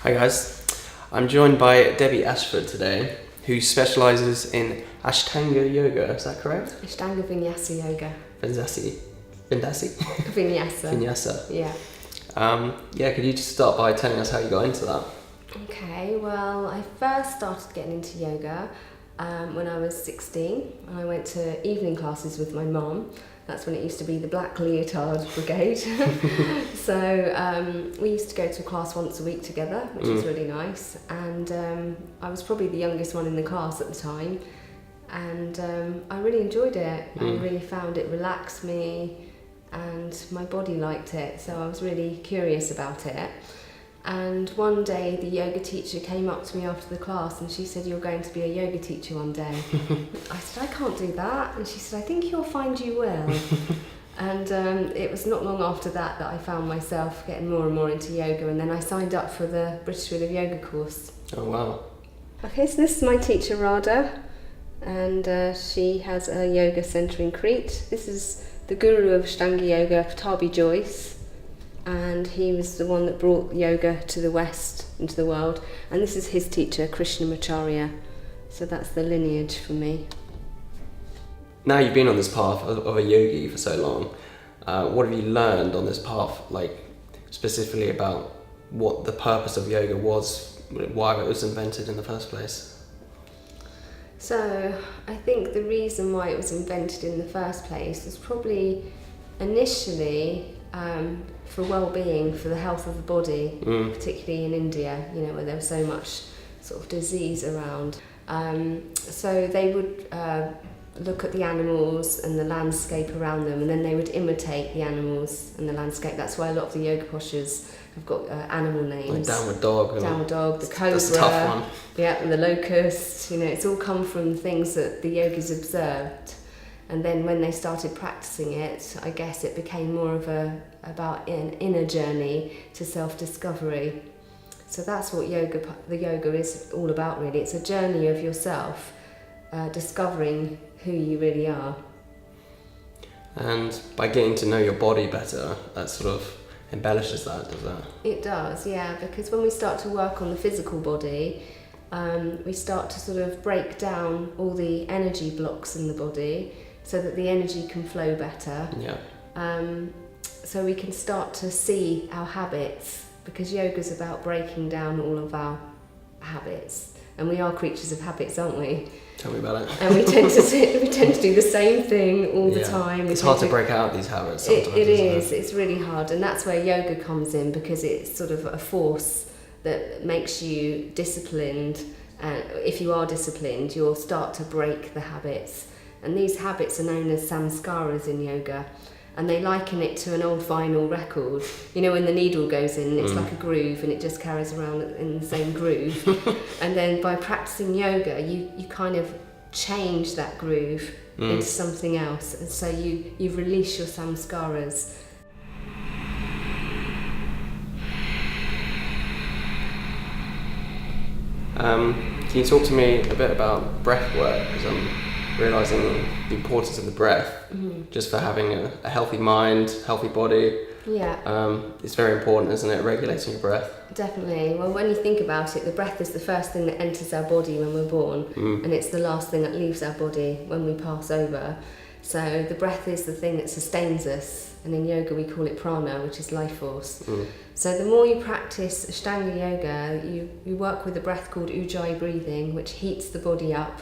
Hi guys, I'm joined by Debbie Ashford today, who specialises in Ashtanga Yoga, is that correct? Ashtanga Vinyasa Yoga. Vinyasa? Vinyasa. Yeah, could you just start by telling us how you got into that? Okay, well, I first started getting into yoga when I was 16, and I went to evening classes with my mum. That's when it used to be the Black Leotard Brigade. So we used to go to a class once a week together, which was really nice. And I was probably the youngest one in the class at the time. And I really enjoyed it. I really found it relaxed me and my body liked it. So I was really curious about it. And one day the yoga teacher came up to me after the class and she said, "You're going to be a yoga teacher one day." I said, "I can't do that." And she said, "I think you'll find you will." And it was not long after that I found myself getting more and more into yoga, and then I signed up for the British School of Yoga course. Oh wow. Okay, so this is my teacher Radha, and she has a yoga centre in Crete. This is the guru of Ashtanga Yoga, Patabi Joyce. And he was the one that brought yoga to the West, into the world. And this is his teacher, Krishnamacharya. So that's the lineage for me. Now you've been on this path of a yogi for so long, what have you learned on this path, like specifically about what the purpose of yoga was, why it was invented in the first place? So I think the reason why it was invented in the first place was probably initially for well-being, for the health of the body, particularly in India, where there was so much sort of disease around. So they would look at the animals and the landscape around them, and then they would imitate the animals and the landscape. That's why a lot of the yoga postures have got animal names. Like downward dog. Downward dog, the cobra. That's a tough one. Yeah, and the locust. It's all come from things that the yogis observed. And then when they started practicing it, I guess it became more of about an inner journey to self-discovery. So that's what the yoga is all about, really. It's a journey of yourself, discovering who you really are. And by getting to know your body better, that sort of embellishes that, does that? It does, yeah, because when we start to work on the physical body, we start to sort of break down all the energy blocks in the body, so that the energy can flow better. Yeah. So we can start to see our habits, because yoga's about breaking down all of our habits. And we are creatures of habits, aren't we? Tell me about it. And we tend to do the same thing all the time. It's hard to break out these habits sometimes. It is. It's really hard. And that's where yoga comes in, because it's sort of a force that makes you disciplined. And if you are disciplined, you'll start to break the habits. And these habits are known as samskaras in yoga, and they liken it to an old vinyl record. When the needle goes in, it's like a groove, and it just carries around in the same groove. And then by practicing yoga, you kind of change that groove into something else, and so you release your samskaras. Can you talk to me a bit about breath work? Because I'm realising the importance of the breath, just for having a healthy mind, healthy body. Yeah. It's very important, isn't it, regulating your breath? Definitely. Well, when you think about it, the breath is the first thing that enters our body when we're born, and it's the last thing that leaves our body when we pass over. So the breath is the thing that sustains us, and in yoga we call it prana, which is life force. So the more you practice Ashtanga Yoga, you work with a breath called Ujjayi breathing, which heats the body up.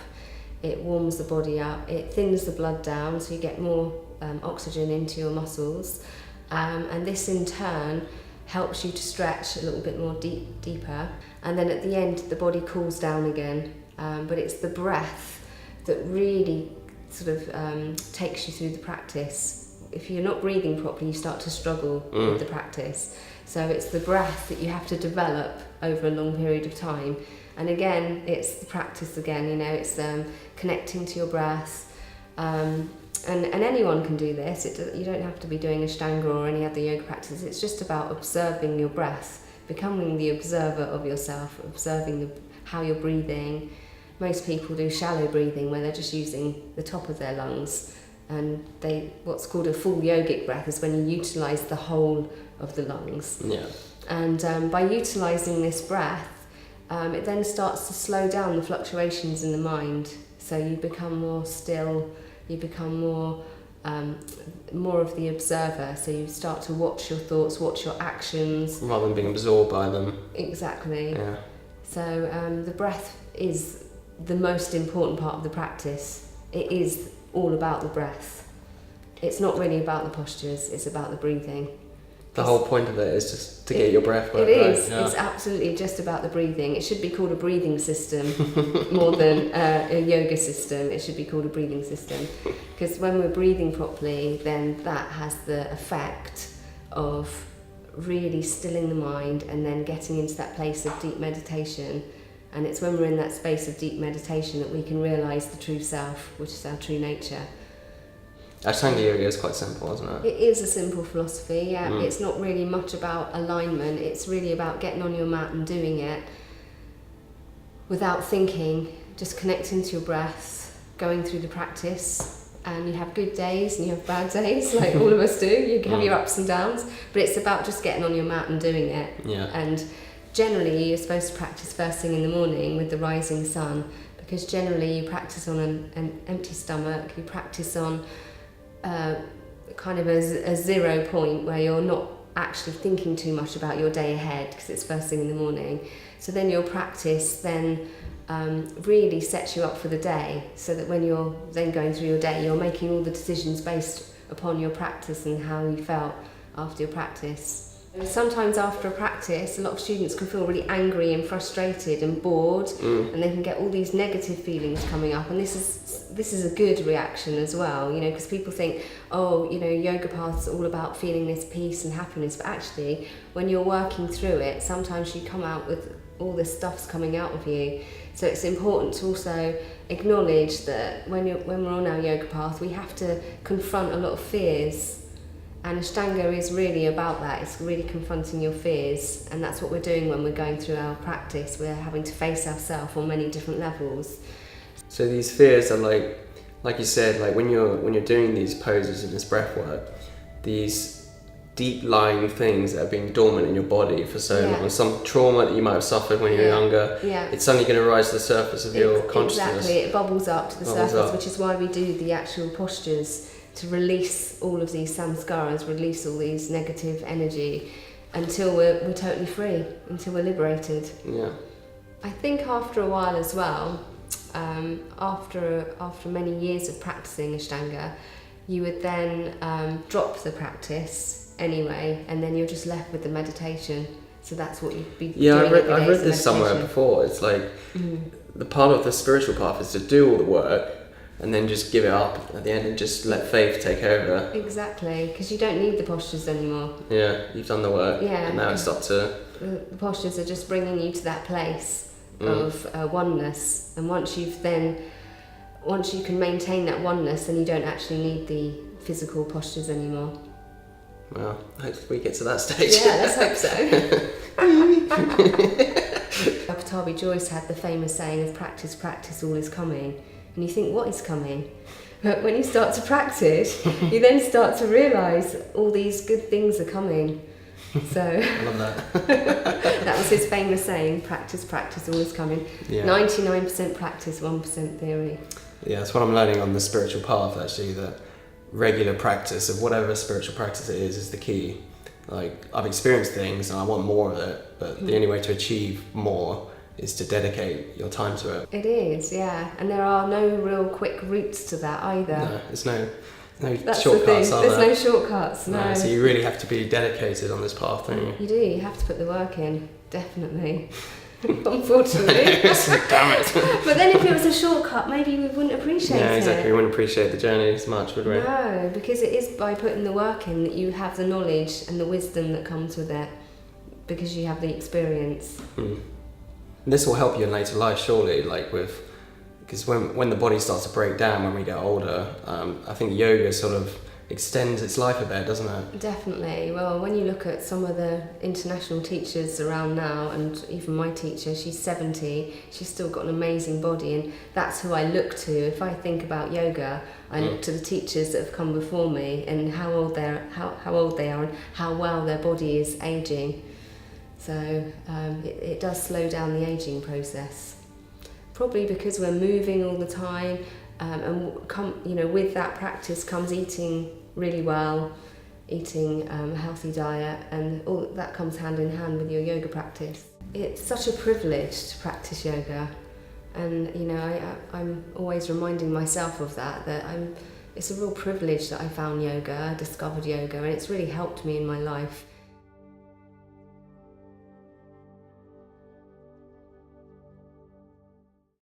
It warms the body up, it thins the blood down, so you get more oxygen into your muscles. And this in turn helps you to stretch a little bit more deeper. And then at the end, the body cools down again. But it's the breath that really sort of takes you through the practice. If you're not breathing properly, you start to struggle with the practice. So it's the breath that you have to develop over a long period of time. And again, it's the practice again, it's connecting to your breath. And anyone can do this. You don't have to be doing Ashtanga or any other yoga practice. It's just about observing your breath, becoming the observer of yourself, observing how you're breathing. Most people do shallow breathing, where they're just using the top of their lungs. And what's called a full yogic breath is when you utilise the whole of the lungs. Yeah. And by utilising this breath, it then starts to slow down the fluctuations in the mind. So you become more still, you become more of the observer. So you start to watch your thoughts, watch your actions. Rather than being absorbed by them. Exactly. Yeah. So the breath is the most important part of the practice. It is all about the breath. It's not really about the postures, it's about the breathing. The whole point of it is just to get your breath work. It is. Right? Yeah. It's absolutely just about the breathing. It should be called a breathing system more than a yoga system. It should be called a breathing system. Because when we're breathing properly, then that has the effect of really stilling the mind and then getting into that place of deep meditation. And it's when we're in that space of deep meditation that we can realise the true self, which is our true nature. Ashtanga Yoga is quite simple, isn't it? It is a simple philosophy, yeah. It's not really much about alignment. It's really about getting on your mat and doing it without thinking, just connecting to your breath, going through the practice. And you have good days and you have bad days, like all of us do. You have your ups and downs, but it's about just getting on your mat and doing it. Yeah. And generally, you're supposed to practice first thing in the morning with the rising sun, because generally you practice on an empty stomach. You practice on kind of a 0 point where you're not actually thinking too much about your day ahead because it's first thing in the morning. So then your practice then really sets you up for the day, so that when you're then going through your day, you're making all the decisions based upon your practice and how you felt after your practice. Sometimes after a practice, a lot of students can feel really angry and frustrated and bored, and they can get all these negative feelings coming up. And this is a good reaction as well, you know, because people think, oh, you know, yoga path's all about feeling this peace and happiness. But actually, when you're working through it, sometimes you come out with all this stuff's coming out of you. So it's important to also acknowledge that when we're on our yoga path, we have to confront a lot of fears. And Ashtanga is really about that. It's really confronting your fears, and that's what we're doing when we're going through our practice. We're having to face ourselves on many different levels. So these fears are like you said, like when you're doing these poses and this breath work, these deep lying things that have been dormant in your body for so long, some trauma that you might have suffered when you were younger, it's suddenly going to rise to the surface of your consciousness. Exactly, it bubbles up to the surface, which is why we do the actual postures, to release all of these samskaras, release all these negative energy until we're totally free, until we're liberated. Yeah. I think after a while as well, after many years of practicing Ashtanga, you would then drop the practice anyway, and then you're just left with the meditation. So that's what you'd be doing. I read this somewhere before. It's like the part of the spiritual path is to do all the work, and then just give it up at the end and just let faith take over. Exactly, because you don't need the postures anymore. Yeah, you've done the work. Yeah, and now it's up to... The postures are just bringing you to that place of oneness. And once you can maintain that oneness, then you don't actually need the physical postures anymore. Well, hopefully we get to that stage. Yeah, let's hope so. Patabi Joyce had the famous saying of practice, practice, all is coming. And you think, what is coming? But when you start to practice, you then start to realise all these good things are coming. So I love that. That was his famous saying, practice, practice, all is coming. Yeah. 99% practice, 1% theory. Yeah, that's what I'm learning on the spiritual path, actually, that regular practice of whatever spiritual practice it is the key. Like, I've experienced things and I want more of it, but the only way to achieve more is to dedicate your time to it. It is, yeah. And there are no real quick routes to that either. No, there's no That's shortcuts, the are thing. there? There's no shortcuts, no. So you really have to be dedicated on this path, don't you? You do, you have to put the work in, definitely. Unfortunately. Damn it. But then if it was a shortcut, maybe we wouldn't appreciate it. Yeah, exactly. We wouldn't appreciate the journey as much, would we? No, because it is by putting the work in that you have the knowledge and the wisdom that comes with it, because you have the experience. This will help you in later life, surely, because when the body starts to break down when we get older, I think yoga sort of extends its life a bit, doesn't it? Definitely. Well, when you look at some of the international teachers around now, and even my teacher, she's 70, she's still got an amazing body, and that's who I look to. If I think about yoga, I look to the teachers that have come before me and how old they are and how well their body is aging. So it does slow down the aging process. Probably because we're moving all the time, and with that practice comes eating really well, eating a healthy diet, and all that comes hand in hand with your yoga practice. It's such a privilege to practice yoga, and I'm always reminding myself of that it's a real privilege that I found yoga, discovered yoga, and it's really helped me in my life.